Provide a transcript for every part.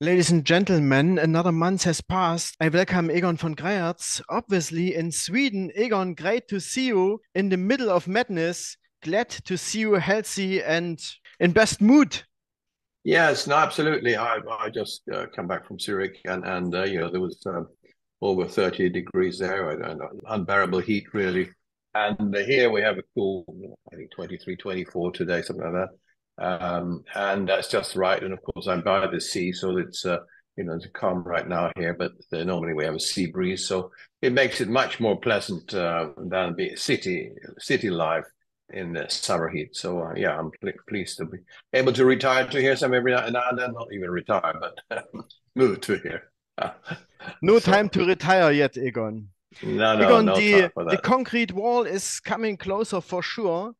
Ladies and gentlemen, another month has passed. I welcome Egon von Greyerz. Obviously, in Sweden, Egon, great to see you in the middle of madness. Glad to see you healthy and in best mood. Yes, no, absolutely. I just come back from Zurich, and there was over 30 degrees there, and unbearable heat really. And here we have a cool, I think 23, 24 today, something like that. And that's just right. And of course, I'm by the sea, so it's calm right now here. But normally we have a sea breeze, so it makes it much more pleasant than the city life in the summer heat. So yeah, I'm pleased to be able to retire to here some every now and then. Not even retire, but move to here. No time So to retire yet, Egon. Egon, no time for the that. concrete wall is coming closer for sure.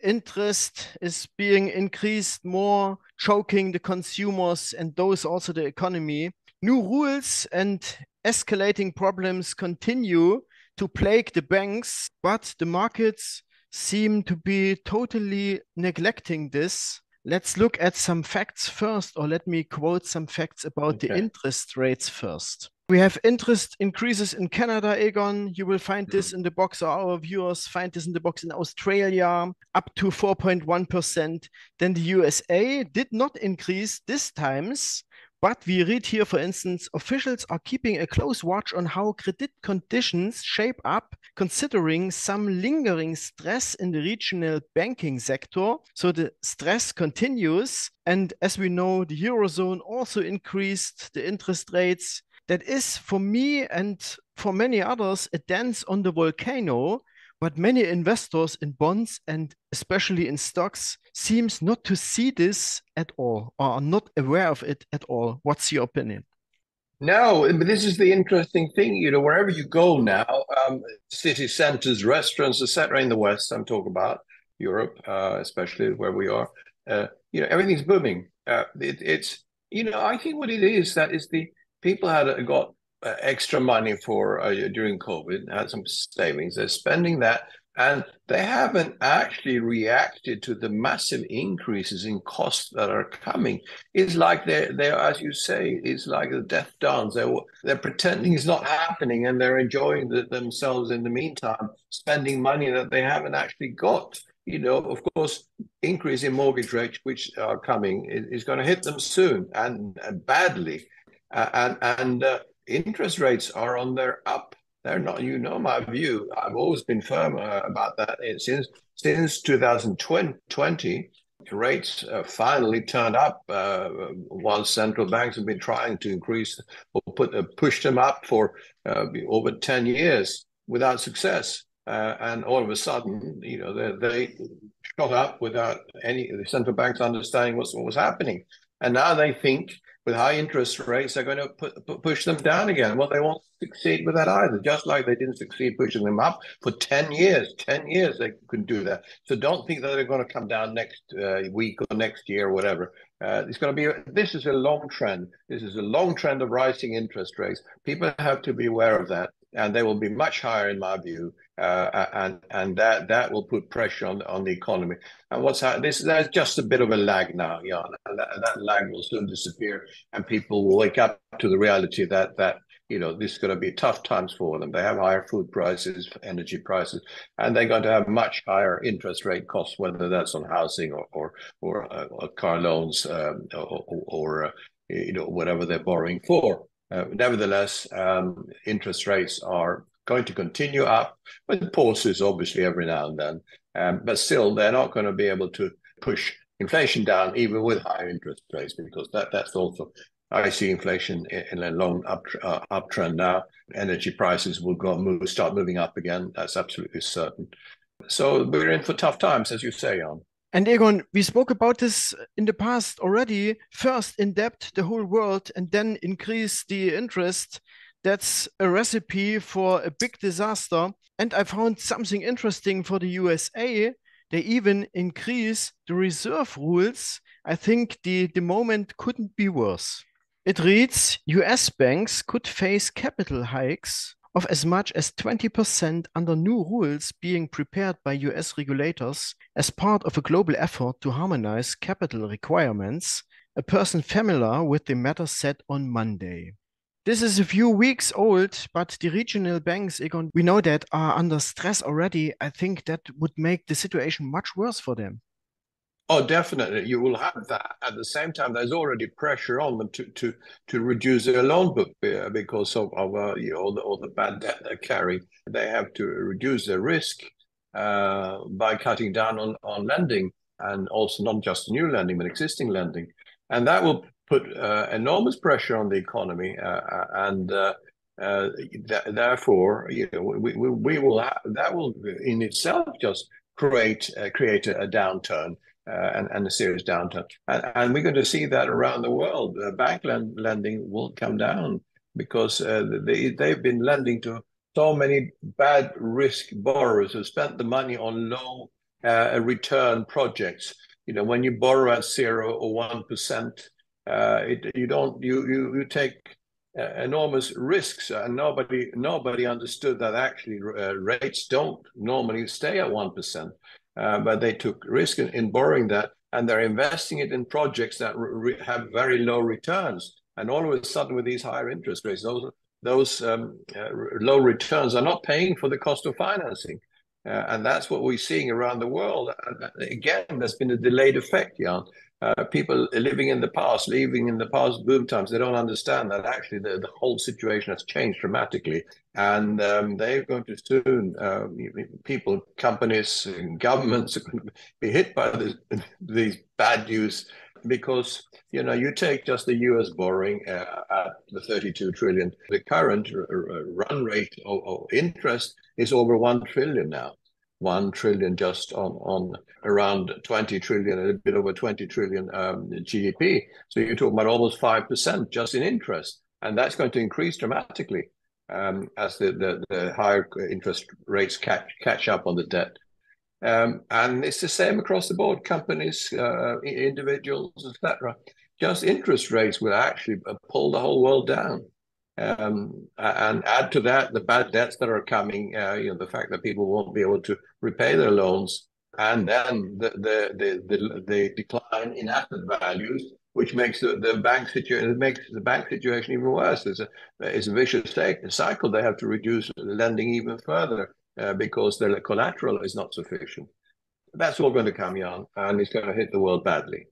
Interest is being increased more, choking the consumers and those also the economy. New rules and escalating problems continue to plague the banks, but the markets seem to be totally neglecting this. Let's look at some facts first, or let me quote some facts about the Okay. interest rates first. We have interest increases in Canada, Egon. You will find this in the box, or our viewers find this in the box in Australia, up to 4.1%. Then the USA did not increase this times, but we read here, for instance, officials are keeping a close watch on how credit conditions shape up, considering some lingering stress in the regional banking sector. So the stress continues. And as we know, the Eurozone also increased the interest rates. That is, for me and for many others, a dance on the volcano. But many investors in bonds and especially in stocks seems not to see this at all or are not aware of it at all. What's your opinion? No, but this is the interesting thing. Wherever you go now, city centers, restaurants, etc. In the West, I'm talking about Europe, especially where we are. Everything's booming. I think what it is that is the people had got extra money for during COVID, had some savings. They're spending that, and they haven't actually reacted to the massive increases in costs that are coming. It's like they're as you say, it's like a death dance. They're pretending it's not happening, and they're enjoying themselves in the meantime, spending money that they haven't actually got. Of course, increase in mortgage rates, which are coming, is going to hit them soon and badly. And interest rates are on their up. They're not. My view. I've always been firm about that. Since 2020, rates finally turned up while central banks have been trying to increase or push them up for over 10 years without success. And all of a sudden, they shot up without the central banks understanding what was happening. And now they think with high interest rates, they're going to push them down again. Well, they won't succeed with that either, just like they didn't succeed pushing them up for 10 years. 10 years they couldn't do that. So don't think that they're going to come down next week or next year or whatever. This is a long trend. This is a long trend of rising interest rates. People have to be aware of that. And they will be much higher, in my view, and that will put pressure on the economy. And there's just a bit of a lag now, Jan, and that lag will soon disappear, and people will wake up to the reality that this is going to be tough times for them. They have higher food prices, energy prices, and they're going to have much higher interest rate costs, whether that's on housing or car loans or whatever they're borrowing for. Nevertheless, interest rates are going to continue up, with pauses obviously every now and then. But still, they're not going to be able to push inflation down even with higher interest rates, because that's also, I see inflation in a long uptrend now. Energy prices will start moving up again. That's absolutely certain. So we're in for tough times, as you say, Jan. And Egon, we spoke about this in the past already. First, in debt the whole world, and then increase the interest. That's a recipe for a big disaster. And I found something interesting for the USA. They even increase the reserve rules. I think the moment couldn't be worse. It reads US banks could face capital hikes of as much as 20% under new rules being prepared by US regulators as part of a global effort to harmonize capital requirements. a person familiar with the matter said on Monday. This is a few weeks old, but the regional banks, Egon, we know that are under stress already. I think that would make the situation much worse for them. Oh, definitely. You will have that. At the same time, there's already pressure on them to reduce their loan book because of all the bad debt they carry. They have to reduce their risk by cutting down on lending, and also not just new lending, but existing lending. And that will put enormous pressure on the economy, and therefore, we will that will in itself just create a downturn. And a serious downturn. And we're going to see that around the world. Bank lending will come down because they've been lending to so many bad risk borrowers who spent the money on low return projects. When you borrow at 0 or 1%, you take enormous risks, and nobody understood that actually rates don't normally stay at 1%. But they took risk in borrowing that, and they're investing it in projects that have very low returns. And all of a sudden, with these higher interest rates, those low returns are not paying for the cost of financing. And that's what we're seeing around the world. And again, there's been a delayed effect, Jan. People living in the past boom times, they don't understand that actually the whole situation has changed dramatically. And they're going to soon, people, companies, governments are going to be hit by these bad news because, you take just the US borrowing at the 32 trillion. The current run rate of interest is over 1 trillion now. 1 trillion just on around 20 trillion, a bit over 20 trillion GDP. So you're talking about almost 5% just in interest. And that's going to increase dramatically as the higher interest rates catch up on the debt. And it's the same across the board, companies, individuals, etc. Just interest rates will actually pull the whole world down. And add to that the bad debts that are coming, the fact that people won't be able to repay their loans, and then the decline in asset values, which makes the bank situation even worse. It's a vicious cycle. They have to reduce lending even further because their collateral is not sufficient. That's all going to come, Jan, and it's going to hit the world badly.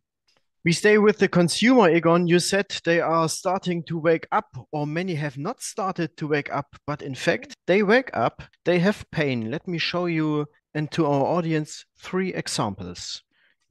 We stay with the consumer, Egon. You said they are starting to wake up, or many have not started to wake up, but in fact, they wake up, they have pain. Let me show you and to our audience 3 examples.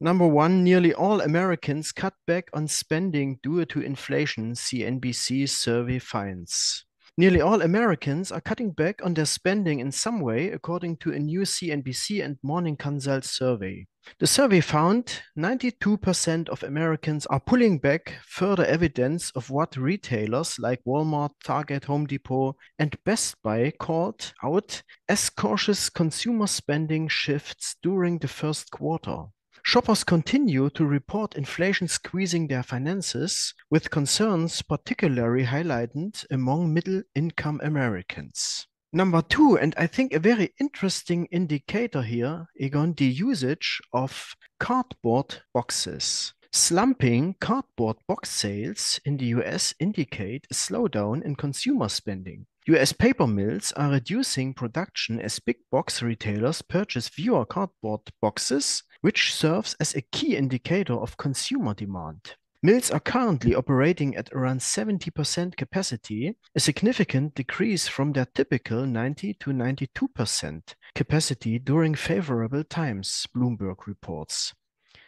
Number 1, nearly all Americans cut back on spending due to inflation, CNBC survey finds. Nearly all Americans are cutting back on their spending in some way, according to a new CNBC and Morning Consult survey. The survey found 92% of Americans are pulling back, further evidence of what retailers like Walmart, Target, Home Depot, and Best Buy called out as cautious consumer spending shifts during the first quarter. Shoppers continue to report inflation squeezing their finances, with concerns particularly highlighted among middle-income Americans. Number 2, and I think a very interesting indicator here, Egon, the usage of cardboard boxes. Slumping cardboard box sales in the US indicate a slowdown in consumer spending. US paper mills are reducing production as big box retailers purchase fewer cardboard boxes, which serves as a key indicator of consumer demand. Mills are currently operating at around 70% capacity, a significant decrease from their typical 90 to 92% capacity during favorable times, Bloomberg reports.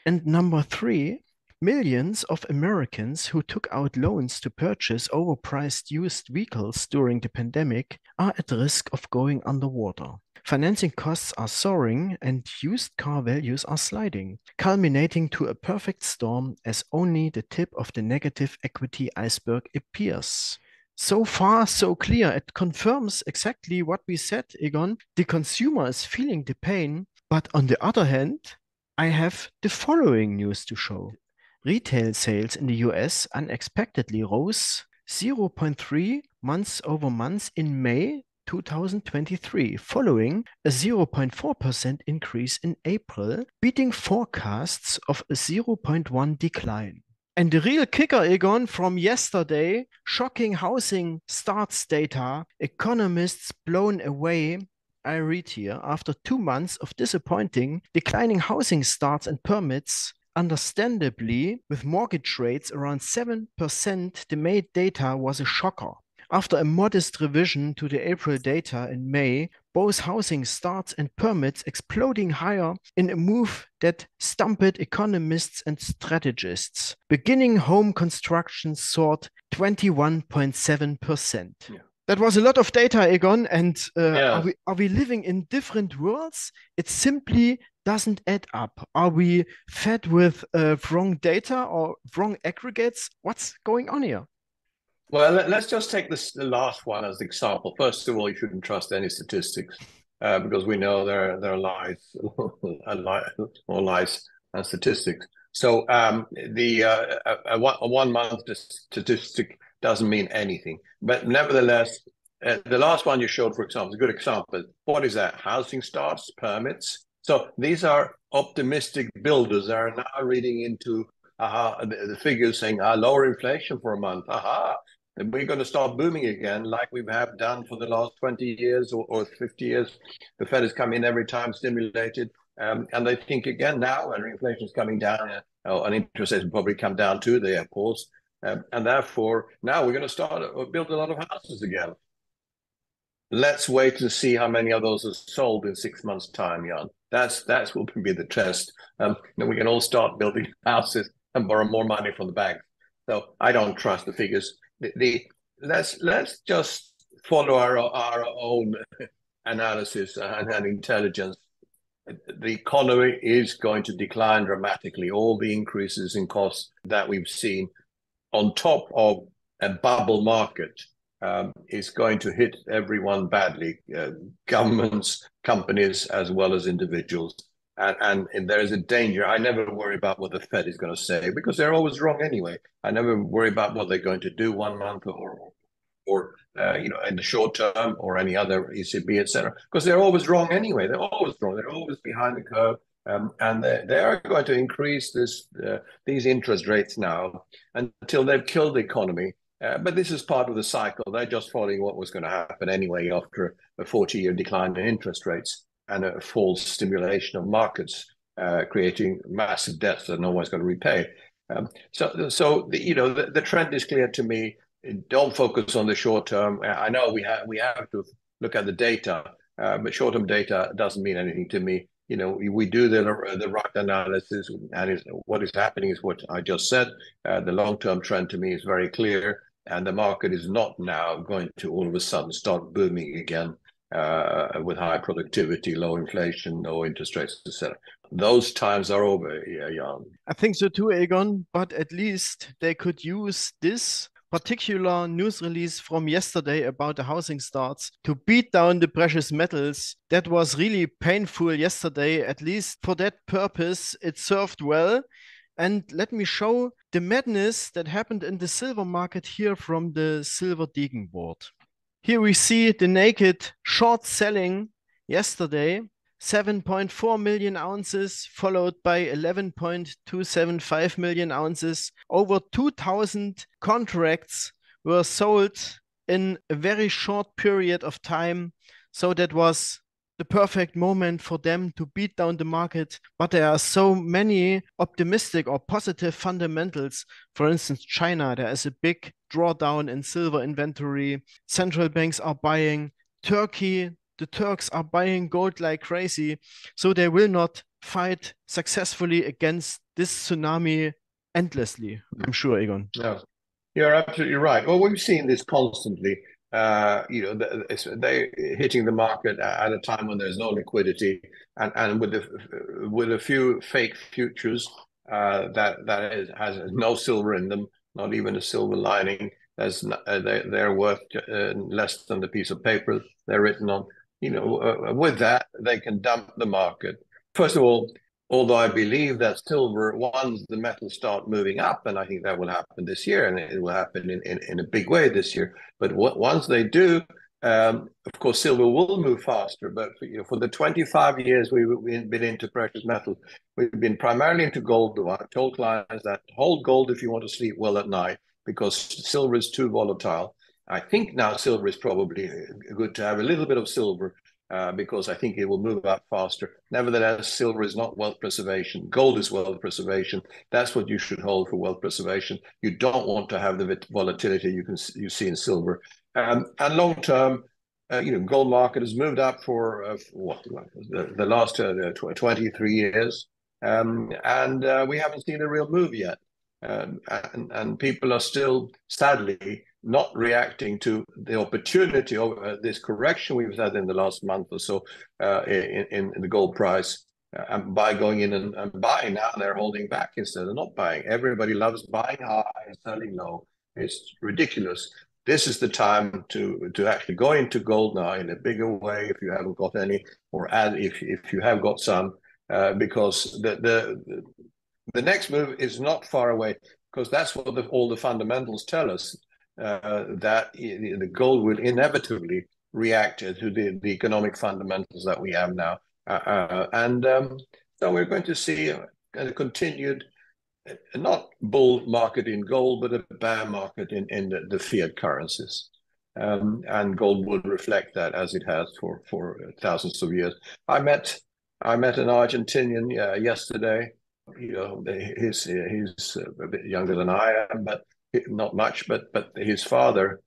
And number 3, millions of Americans who took out loans to purchase overpriced used vehicles during the pandemic are at risk of going underwater. Financing costs are soaring and used car values are sliding, culminating to a perfect storm as only the tip of the negative equity iceberg appears. So far, so clear. It confirms exactly what we said, Egon. The consumer is feeling the pain, but on the other hand, I have the following news to show. Retail sales in the US unexpectedly rose 0.3 months over month in May 2023, following a 0.4% increase in April, beating forecasts of a 0.1 decline. And the real kicker, Egon, from yesterday, shocking housing starts data, economists blown away. I read here, after 2 months of disappointing, declining housing starts and permits, understandably, with mortgage rates around 7%, the May data was a shocker. After a modest revision to the April data in May, both housing starts and permits exploding higher in a move that stumped economists and strategists. Beginning home construction soared 21.7%. Yeah. That was a lot of data, Egon, and are we living in different worlds? It simply doesn't add up. Are we fed with wrong data or wrong aggregates? What's going on here? Well, let's just take the last one as the example. First of all, you shouldn't trust any statistics because we know there are lies, or lies and statistics. So a 1 month statistic doesn't mean anything. But nevertheless, the last one you showed, for example, is a good example. What is that? Housing starts, permits. So these are optimistic builders that are now reading into the figures saying lower inflation for a month. Then we're going to start booming again, like we have done for the last 20 years or 50 years. The Fed has come in every time, stimulated, and they think again now when inflation is coming down, and interest rates will probably come down too. They have paused, and therefore now we're going to start build a lot of houses again. Let's wait to see how many of those are sold in 6 months' time, Jan. That's will be the test. Then we can all start building houses and borrow more money from the bank. So I don't trust the figures. Let's just follow our own analysis and intelligence. The economy is going to decline dramatically. All the increases in costs that we've seen, on top of a bubble market, is going to hit everyone badly. Governments, companies, as well as individuals. And there is a danger. I never worry about what the Fed is going to say because they're always wrong anyway. I never worry about what they're going to do 1 month or in the short term or any other ECB, etc. Because they're always wrong anyway. They're always wrong. They're always behind the curve, and they are going to increase these interest rates now until they've killed the economy. But this is part of the cycle. They're just following what was going to happen anyway after a 40-year decline in interest rates and a false stimulation of markets, creating massive debts that no one's going to repay. So the trend is clear to me. Don't focus on the short term. I know we have to look at the data, but short-term data doesn't mean anything to me. We do the right analysis, and what is happening is what I just said. The long-term trend to me is very clear, and the market is not now going to all of a sudden start booming again. With high productivity, low inflation, no interest rates, etc. Those times are over, Jan. I think so too, Egon, but at least they could use this particular news release from yesterday about the housing starts to beat down the precious metals. That was really painful yesterday. At least for that purpose, it served well. And let me show the madness that happened in the silver market here from the silver deacon board. Here we see the naked short selling yesterday, 7.4 million ounces, followed by 11.275 million ounces. Over 2,000 contracts were sold in a very short period of time. So that was the perfect moment for them to beat down the market. But there are so many optimistic or positive fundamentals. For instance, China, there is a big drawdown in silver inventory. Central banks are buying. Turkey, the Turks are buying gold like crazy. So they will not fight successfully against this tsunami endlessly, I'm sure, Egon. Yeah, you're absolutely right. Well, we've seen this constantly. They hitting the market at a time when there's no liquidity, and with a few fake futures has no silver in them, not even a silver lining. They're worth less than the piece of paper they're written on. With that they can dump the market. First of all, although I believe that silver, once the metals start moving up, and I think that will happen this year, and it will happen in a big way this year. But once they do, Of course, silver will move faster, but for the 25 years we've been into precious metals, we've been primarily into gold. I've told clients that hold gold if you want to sleep well at night, because silver is too volatile. I think now silver is probably good to have a little bit of silver, because I think it will move up faster. Nevertheless, silver is not wealth preservation. Gold is wealth preservation. That's what you should hold for wealth preservation. You don't want to have the volatility you see in silver. And long term, gold market has moved up for the last 23 years, and we haven't seen a real move yet. And people are still, sadly, not reacting to the opportunity of this correction we've had in the last month or so in the gold price. And by going in and buying now, they're holding back instead of not buying. Everybody loves buying high and selling low. It's ridiculous. This is the time to actually go into gold now in a bigger way if you haven't got any, or add if you have got some, because the next move is not far away, because that's what all the fundamentals tell us, that the gold will inevitably react to the economic fundamentals that we have now. So we're going to see a continued, not bull market in gold, but a bear market in the fiat currencies. And gold would reflect that, as it has for thousands of years. I met an Argentinian yesterday. He's a bit younger than I am, but not much. But his father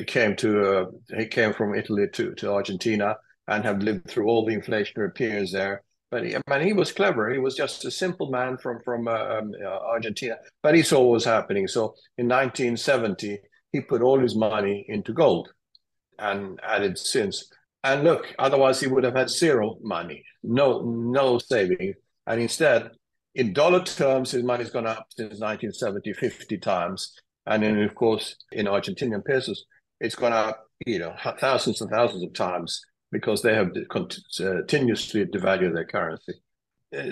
came from Italy to Argentina and have lived through all the inflationary periods there. But he was clever. He was just a simple man from Argentina, but he saw what was happening. So in 1970, he put all his money into gold and added since. And look, otherwise he would have had zero money, no saving. And instead, in dollar terms, his money's gone up since 1970, 50 times. And then, of course, in Argentinian pesos, it's gone up, thousands and thousands of times, because they have continuously devalued their currency.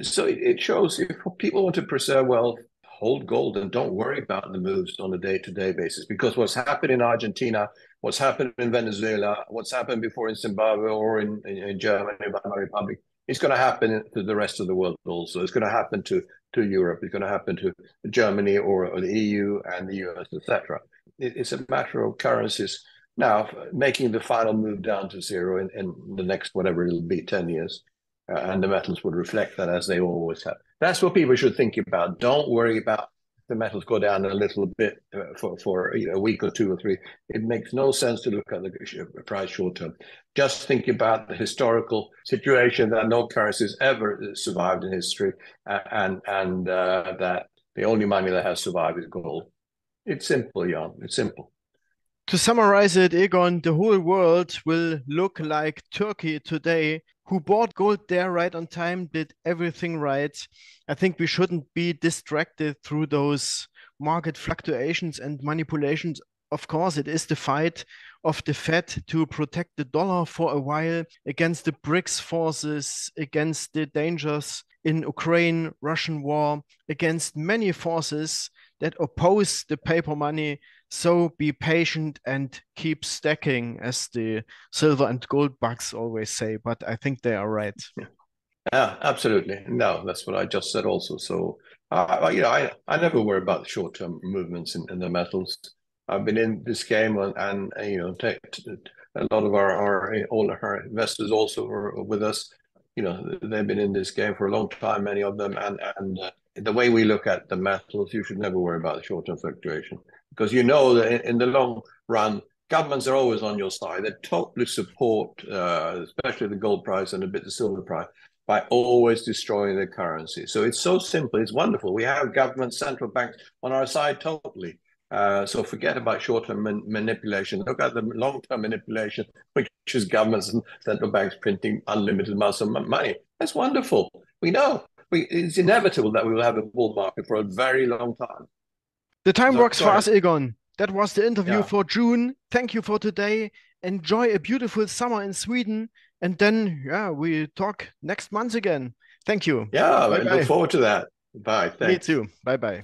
So it shows, if people want to preserve wealth, hold gold and don't worry about the moves on a day-to-day basis, because what's happened in Argentina, what's happened in Venezuela, what's happened before in Zimbabwe or in Germany, Weimar Republic, it's going to happen to the rest of the world also. It's going to happen to Europe. It's going to happen to Germany or the EU and the US, etc. It's a matter of currencies now making the final move down to zero in the next, whatever it'll be, 10 years. And the metals would reflect that, as they always have. That's what people should think about. Don't worry about the metals go down a little bit for a week or two or three. It makes no sense to look at the price short term. Just think about the historical situation that no currencies ever survived in history, and that the only money that has survived is gold. It's simple, Jan. It's simple. To summarize it, Egon, the whole world will look like Turkey today, who bought gold there right on time, did everything right. I think we shouldn't be distracted through those market fluctuations and manipulations. Of course, it is the fight of the Fed to protect the dollar for a while against the BRICS forces, against the dangers in Ukraine, Russian war, against many forces that oppose the paper money. So be patient and keep stacking, as the silver and gold bugs always say, but I think they are right. Yeah, absolutely. No, that's what I just said also. So, I never worry about the short-term movements in the metals. I've been in this game, and a lot of all our investors also are with us. They've been in this game for a long time, many of them, and the way we look at the metals, you should never worry about the short-term fluctuation, because that in the long run, governments are always on your side. They totally support, especially the gold price and a bit the silver price, by always destroying the currency. So it's so simple. It's wonderful. We have government, central banks on our side totally. So forget about short-term manipulation. Look at the long-term manipulation, which is governments and central banks printing unlimited amounts of money. That's wonderful. We know. It's inevitable that we will have a bull market for a very long time. The time works for us, Egon. That was the interview for June. Thank you for today. Enjoy a beautiful summer in Sweden. And then, we talk next month again. Thank you. Yeah, I look forward to that. Bye. Thanks. Me too. Bye-bye.